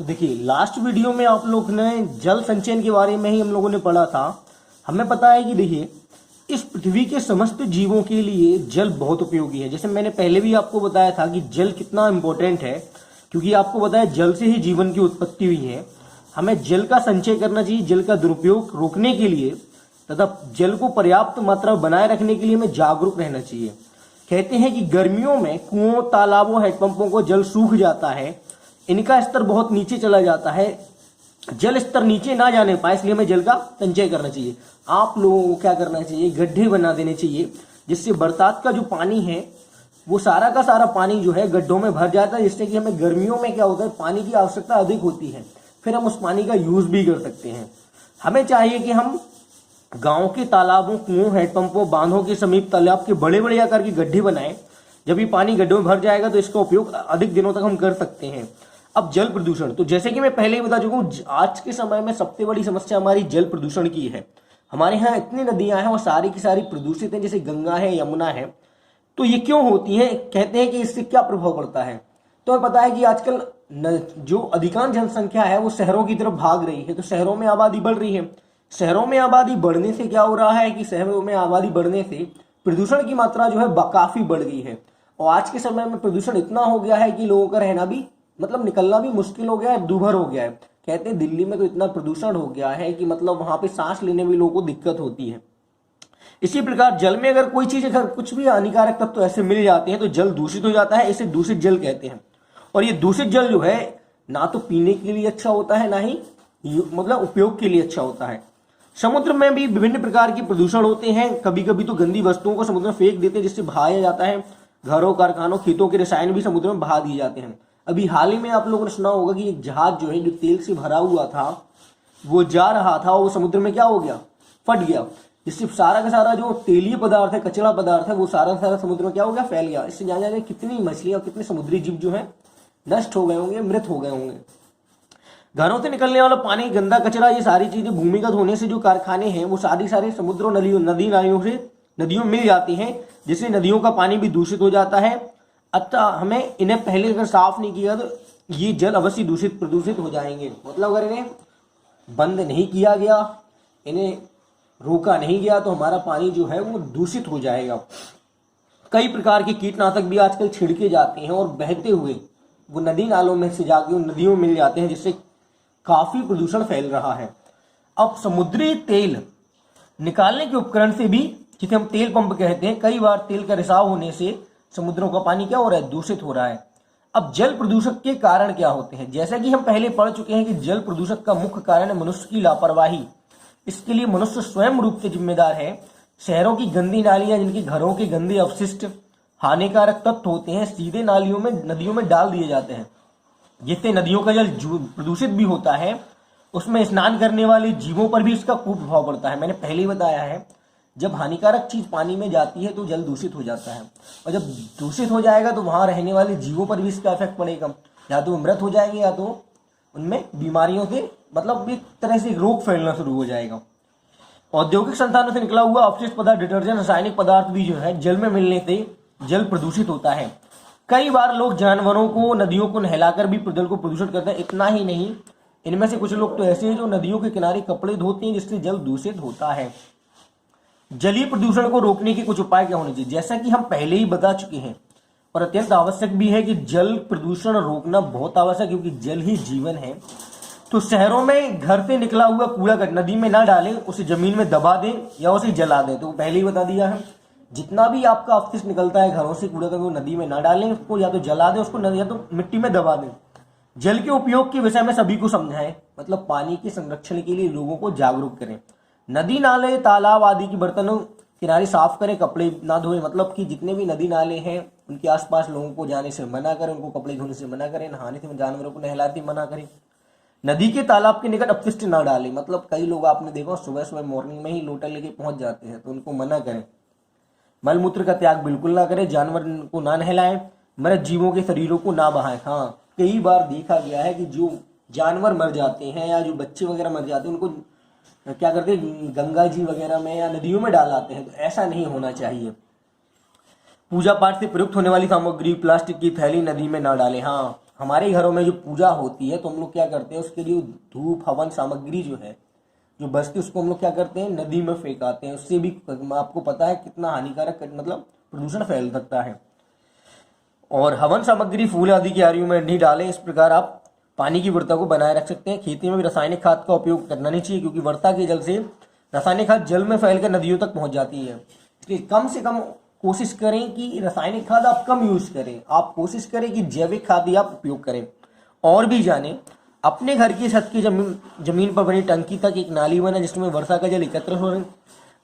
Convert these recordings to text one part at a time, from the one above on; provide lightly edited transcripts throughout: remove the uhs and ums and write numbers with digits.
तो देखिए, last video में आप लोग ने जल संचयन के बारे में ही हम लोगों ने पढ़ा था। हमें पता है कि देखिए, इस पृथ्वी के समस्त जीवों के लिए जल बहुत उपयोगी है। जैसे मैंने पहले भी आपको बताया था कि जल कितना इंपॉर्टेंट है, क्योंकि आपको बताया जल से ही जीवन की उत्पत्ति हुई है। हमें जल का संचय करना चाहिए, जल का दुरुपयोग रोकने के लिए तथा जल को पर्याप्त मात्रा में बनाए रखने के लिए हमें जागरूक रहना चाहिए। कहते हैं कि गर्मियों में कुओं, तालाबों, हैंडपंपों को जल सूख जाता है, इनका स्तर बहुत नीचे चला जाता है, जल स्तर नीचे ना जाने पाए, इसलिए हमें जल का संचय करना चाहिए। आप लोगों को क्या करना चाहिए, गड्ढे बना देने चाहिए, जिससे बरसात का जो पानी है वो सारा का सारा पानी जो है गड्ढों में भर जाता है, जिससे कि हमें गर्मियों में क्या होता है, पानी की आवश्यकता अधिक होती है, फिर हम उस पानी का यूज भी कर सकते हैं। हमें चाहिए कि हम गांव के तालाबों, कुओं, हैंडपंपों, बांधों के समीप तालाब के बड़े बड़े आकार के गड्ढे बनाएं। जब ये पानी गड्ढों में भर जाएगा तो इसका उपयोग अधिक दिनों तक हम कर सकते हैं। अब जल प्रदूषण, तो जैसे कि मैं पहले ही बता चुका हूँ, आज के समय में सबसे बड़ी समस्या हमारी जल प्रदूषण की है। हमारे यहाँ इतनी नदियां हैं और सारी की सारी प्रदूषित हैं, जैसे गंगा है, यमुना है। तो ये क्यों होती है? कहते हैं कि इससे क्या प्रभाव पड़ता है। तो हमें पता है कि आजकल जो अधिकांश जनसंख्या है वो शहरों की तरफ भाग रही है, तो शहरों में आबादी बढ़ रही है। शहरों में आबादी बढ़ने से क्या हो रहा है कि शहरों में आबादी बढ़ने से प्रदूषण की मात्रा जो है काफी बढ़ गई है। और आज के समय में प्रदूषण इतना हो गया है कि लोगों का रहना भी, मतलब निकलना भी मुश्किल हो गया है, दूभर हो गया है। कहते हैं दिल्ली में तो इतना प्रदूषण हो गया है कि मतलब वहां पे सांस लेने में लोगों को दिक्कत होती है। इसी प्रकार जल में अगर कोई चीज, अगर कुछ भी हानिकारक तत्व तो ऐसे मिल जाते हैं तो जल दूषित हो जाता है, इसे दूषित जल कहते हैं। और ये दूषित जल जो है ना तो पीने के लिए अच्छा होता है, ना ही मतलब उपयोग के लिए अच्छा होता है। समुद्र में भी विभिन्न प्रकार के प्रदूषण होते हैं। कभी कभी तो गंदी वस्तुओं को समुद्र में फेंक देते हैं, जिससे बहाया जाता है। घरों, कारखानों, खेतों के रसायन भी समुद्र में बहा दिए जाते हैं। अभी हाल ही में आप लोगों ने सुना होगा कि एक जहाज जो है, जो तेल से भरा हुआ था, वो जा रहा था, वो समुद्र में क्या हो गया, फट गया, जिससे सारा का सारा जो तेलीय पदार्थ है, कचरा पदार्थ है, वो सारा का सारा समुद्र में क्या हो गया, फैल गया। इससे जाना जाए कितनी मछलियां और कितने समुद्री जीव जो है नष्ट हो गए होंगे, मृत हो गए होंगे। घरों से निकलने वाला पानी, गंदा कचरा, ये सारी चीजें भूमिगत होने से जो कारखाने हैं वो सारे समुद्रों, नदी नालियों से नदियों में मिल जाती हैं, जिससे नदियों का पानी भी दूषित हो जाता है। अतः हमें इन्हें पहले अगर साफ नहीं किया तो ये जल अवश्य दूषित, प्रदूषित हो जाएंगे। मतलब अगर इन्हें बंद नहीं किया गया, इन्हें रोका नहीं गया, तो हमारा पानी जो है वो दूषित हो जाएगा। कई प्रकार के कीटनाशक भी आजकल छिड़के जाते हैं और बहते हुए वो नदी नालों में से जाके नदियों में मिल जाते हैं, जिससे काफी प्रदूषण फैल रहा है। अब समुद्री तेल निकालने के उपकरण से भी, जिसे हम तेल पंप कहते हैं, कई बार तेल का रिसाव होने से समुद्रों का पानी क्या हो रहा है, दूषित हो रहा है। अब जल प्रदूषक के कारण क्या होते हैं? जैसा कि हम पहले पढ़ चुके हैं कि जल प्रदूषक का मुख्य कारण है मनुष्य की लापरवाही। इसके लिए मनुष्य स्वयं रूप से जिम्मेदार है। शहरों की गंदी नालियां, जिनके घरों के गंदे अवशिष्ट, हानिकारक तत्व होते हैं, सीधे नालियों में, नदियों में डाल दिए जाते हैं, जिससे नदियों का जल प्रदूषित भी होता है। उसमें स्नान करने वाले जीवों पर भी इसका खूब प्रभाव पड़ता है। मैंने पहले ही बताया है, जब हानिकारक चीज पानी में जाती है तो जल दूषित हो जाता है, और जब दूषित हो जाएगा तो वहां रहने वाले जीवों पर भी इसका इफेक्ट पड़ेगा। या तो मृत हो जाएंगे, या तो उनमें बीमारियों से, मतलब एक तरह से रोग फैलना शुरू हो जाएगा। औद्योगिक संस्थानों से निकला हुआ अपशिष्ट पदार्थ, डिटर्जेंट, रासायनिक पदार्थ भी जो है जल में मिलने से जल प्रदूषित होता है। कई बार लोग जानवरों को, नदियों को नहलाकर भी जल को प्रदूषित करते हैं। इतना ही नहीं, इनमें से कुछ लोग तो ऐसे हैं जो नदियों के किनारे कपड़े धोते हैं, जिससे जल दूषित होता है। जलीय प्रदूषण को रोकने के कुछ उपाय क्या होने चाहिए? जैसा कि हम पहले ही बता चुके हैं, और अत्यंत आवश्यक भी है कि जल प्रदूषण रोकना बहुत आवश्यक है, क्योंकि जल ही जीवन है। तो शहरों में घर से निकला हुआ कूड़ा नदी में ना डालें, उसे जमीन में दबा दें या उसे जला दें। तो पहले ही बता दिया है, जितना भी आपका अपशिष्ट निकलता है घरों से, कूड़ा का, वो नदी में ना डालें, उसको या तो जला दें, उसको या तो मिट्टी में दबा दें। जल के उपयोग के विषय में सभी को समझाएं, मतलब पानी के संरक्षण के लिए लोगों को जागरूक करें। नदी नाले, तालाब आदि के बर्तनों किनारे साफ करें, कपड़े ना धोएं। मतलब कि जितने भी नदी नाले हैं उनके आसपास लोगों को जाने से मना करें, उनको कपड़े धोने से मना करें, नहाने से, जानवरों को नहलाते मना करें। नदी के, तालाब के निकट अपशिष्ट ना डालें। मतलब कई लोग आपने देखा सुबह सुबह मॉर्निंग में ही लोटा लेके पहुंच जाते हैं, तो उनको मना करें। मलमूत्र का त्याग बिल्कुल ना करें, जानवर को ना नहलाएं, मृत जीवों के शरीरों को ना बहाएं। हाँ, कई बार देखा गया है कि जो जानवर मर जाते हैं या जो बच्चे वगैरह मर जाते हैं, उनको क्या करते हैं, गंगा जी वगैरह में या नदियों में डाल आते हैं। तो ऐसा नहीं होना चाहिए। पूजा पाठ से प्रयुक्त होने वाली सामग्री, प्लास्टिक की थैली नदी में ना डालें। हाँ, हमारे घरों में जो पूजा होती है तो हम लोग क्या करते हैं, उसके लिए धूप हवन सामग्री जो है, जो बचती है, उसको हम लोग क्या करते हैं, नदी में फेंकाते हैं। उससे भी आपको पता है कितना हानिकारक मतलब प्रदूषण फैल सकता है। और हवन सामग्री फूल आदि की आरियों में नहीं डालें। इस प्रकार आप पानी की वृत्ता को बनाए रख सकते हैं। खेती में भी रासायनिक खाद का उपयोग करना नहीं चाहिए, क्योंकि वर्षा के जल से रासायनिक खाद जल में फैलकर नदियों तक पहुंच जाती है। इसलिए कम से कम कोशिश करें कि रासायनिक खाद आप कम यूज करें। आप कोशिश करें कि जैविक खाद ही आप उपयोग करें। और भी जानें, अपने घर की छत की जमीन पर बनी टंकी तक एक नाली बनाए जिसमें वर्षा का जल एकत्र हो रहे।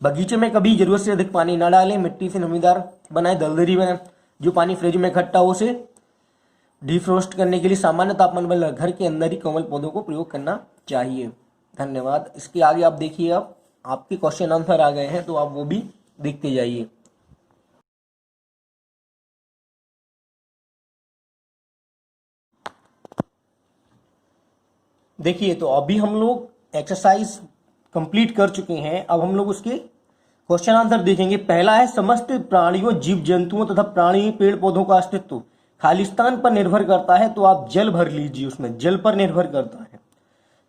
बगीचे में कभी जरूरत से अधिक पानी न डालें। मिट्टी से नमीदार बनाए, दलदली बनाए। जो पानी फ्रिज में इकट्ठा हो उसे डिफ्रोस्ट करने के लिए सामान्य तापमान वाले घर के अंदर ही कमल पौधों को प्रयोग करना चाहिए। धन्यवाद। इसके आगे आप देखिए, अब आपके क्वेश्चन आंसर आ गए हैं तो आप वो भी देखते जाइए। देखिए, तो अभी हम लोग एक्सरसाइज कंप्लीट कर चुके हैं। अब हम लोग उसके क्वेश्चन आंसर देखेंगे। पहला है, समस्त प्राणियों, जीव जंतुओं तथा प्राणी पेड़ पौधों का अस्तित्व खालिस्तान पर निर्भर करता है। तो आप जल भर लीजिए, उसमें जल पर निर्भर करता है।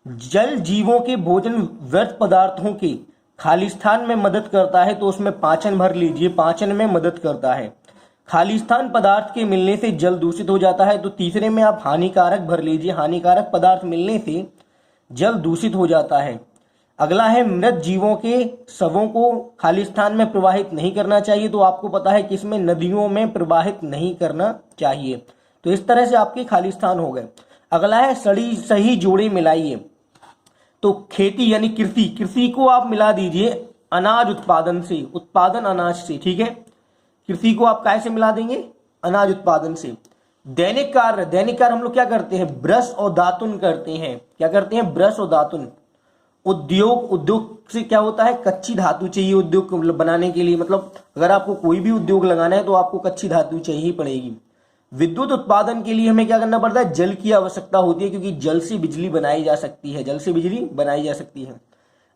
जल जीवों के भोजन व्यर्थ पदार्थों के खालिस्तान में मदद करता है। तो उसमें पाचन भर लीजिए, पाचन में मदद करता है। खालिस्तान पदार्थ के मिलने से जल दूषित हो जाता है। तो तीसरे में आप हानिकारक भर लीजिए, हानिकारक पदार्थ मिलने से जल दूषित हो जाता है। अगला है, मृत जीवों के शवों को खालिस्तान में प्रवाहित नहीं करना चाहिए। तो आपको पता है कि इसमें नदियों में प्रवाहित नहीं करना चाहिए। तो इस तरह से आपके खालिस्तान हो गए। अगला है, सही जोड़े मिलाइए। तो खेती यानी कृषि को आप मिला दीजिए अनाज उत्पादन से, उत्पादन अनाज से, ठीक है। कृषि को आप कैसे मिला देंगे, अनाज उत्पादन से। दैनिक कार्य हम लोग क्या करते हैं, ब्रश और दातुन करते हैं। क्या करते हैं, ब्रश और दातुन। उद्योग से क्या होता है, कच्ची धातु चाहिए उद्योग बनाने के लिए। मतलब अगर आपको कोई भी उद्योग लगाना है तो आपको कच्ची धातु चाहिए पड़ेगी। विद्युत उत्पादन के लिए हमें क्या करना पड़ता है, जल की आवश्यकता होती है, क्योंकि जल से बिजली बनाई जा सकती है, जल से बिजली बनाई जा सकती है।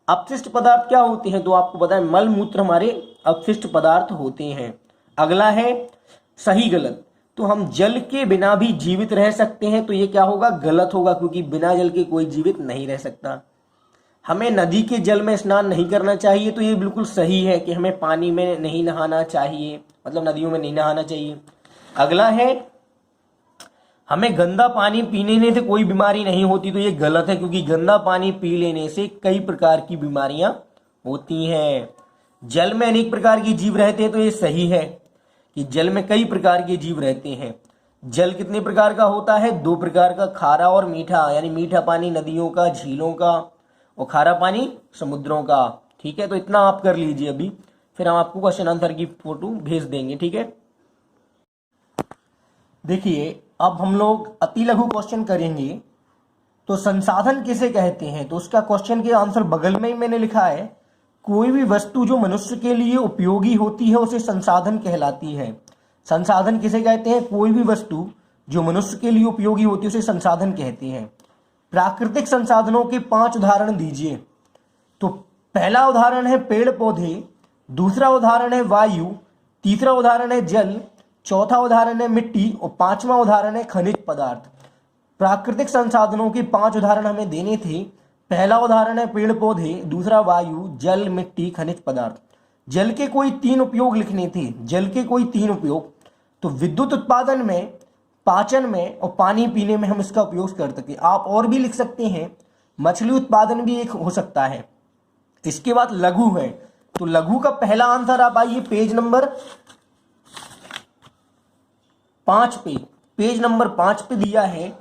अपशिष्ट पदार्थ क्या होते हैं, तो आपको पता है मल मूत्र हमारे अपशिष्ट पदार्थ होते हैं। अगला है सही गलत। तो हम जल के बिना भी जीवित रह सकते हैं, तो ये क्या होगा, गलत होगा, क्योंकि बिना जल के कोई जीवित नहीं रह सकता। हमें नदी के जल में स्नान नहीं करना चाहिए, तो ये बिल्कुल सही है कि हमें पानी में नहीं नहाना चाहिए, मतलब नदियों में नहीं नहाना चाहिए। अगला है, हमें गंदा पानी पीने से कोई बीमारी नहीं होती, तो ये गलत है, क्योंकि गंदा पानी पी लेने से कई प्रकार की बीमारियां होती हैं। जल में अनेक प्रकार के जीव रहते हैं, तो ये सही है कि जल में कई प्रकार के जीव रहते हैं। जल कितने प्रकार का होता है, 2 प्रकार का, खारा और मीठा। यानी मीठा पानी नदियों का, झीलों का, और खारा पानी समुद्रों का। ठीक है, तो इतना आप कर लीजिए अभी, फिर हम आपको क्वेश्चन आंसर की फोटो भेज देंगे। ठीक है, देखिए अब हम लोग अति लघु क्वेश्चन करेंगे। तो संसाधन किसे कहते हैं, तो उसका क्वेश्चन के आंसर बगल में ही मैंने लिखा है। कोई भी वस्तु जो मनुष्य के लिए उपयोगी होती है उसे संसाधन कहलाती है। संसाधन किसे कहते हैं, कोई भी वस्तु जो मनुष्य के लिए उपयोगी होती है उसे संसाधन कहते हैं। प्राकृतिक संसाधनों के 5 उदाहरण दीजिए। तो पहला उदाहरण है पेड़ पौधे, दूसरा उदाहरण है वायु, तीसरा उदाहरण है जल, चौथा उदाहरण है मिट्टी, और 5वां उदाहरण है खनिज पदार्थ। प्राकृतिक संसाधनों के 5 उदाहरण हमें देने थे। पहला उदाहरण है पेड़ पौधे, दूसरा वायु, जल, मिट्टी, खनिज पदार्थ। जल के कोई 3 उपयोग लिखने थे, जल के कोई 3 उपयोग। तो विद्युत उत्पादन में, पाचन में और पानी पीने में हम इसका उपयोग कर सकते हैं। आप और भी लिख सकते हैं, मछली उत्पादन भी एक हो सकता है। इसके बाद लघु है, तो लघु का पहला आंसर आप आइए पेज नंबर 5 पे। पेज नंबर 5 पे दिया है,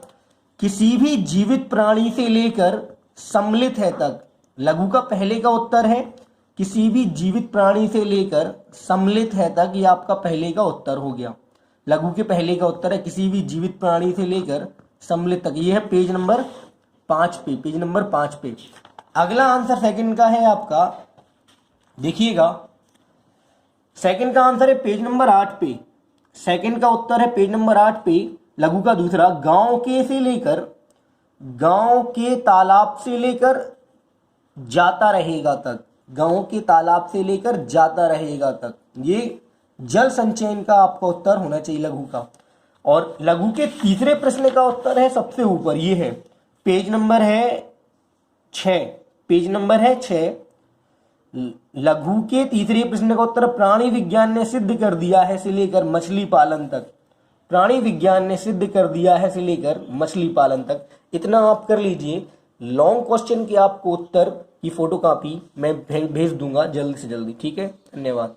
किसी भी जीवित प्राणी से लेकर सम्मिलित है तक। लघु का पहले का उत्तर है किसी भी जीवित प्राणी से लेकर सम्मिलित है तक, ये आपका पहले का उत्तर हो गया। लघु के पहले का उत्तर है किसी भी जीवित प्राणी से लेकर सम्मिलित तक। ये है पेज नंबर 5 पे, पेज नंबर 5 पे। अगला आंसर सेकंड का है आपका, देखिएगा सेकंड का आंसर है पेज नंबर 8 पे। सेकंड का उत्तर है पेज नंबर 8 पे, लघु का दूसरा। गांव के से लेकर, गांव के तालाब से लेकर जाता रहेगा तक, गांव के तालाब से लेकर जाता रहेगा तक, ये जल संचयन का आपका उत्तर होना चाहिए लघु का। और लघु के तीसरे प्रश्न का उत्तर है सबसे ऊपर, ये है पेज नंबर है 6, पेज नंबर है 6। लघु के तीसरे प्रश्न का उत्तर प्राणी विज्ञान ने सिद्ध कर दिया है से लेकर मछली पालन तक। प्राणी विज्ञान ने सिद्ध कर दिया है से लेकर मछली पालन तक। इतना आप कर लीजिए। लॉन्ग क्वेश्चन के आपको उत्तर की फोटोकॉपी मैं भेज दूंगा जल्दी से जल्दी। ठीक है, धन्यवाद।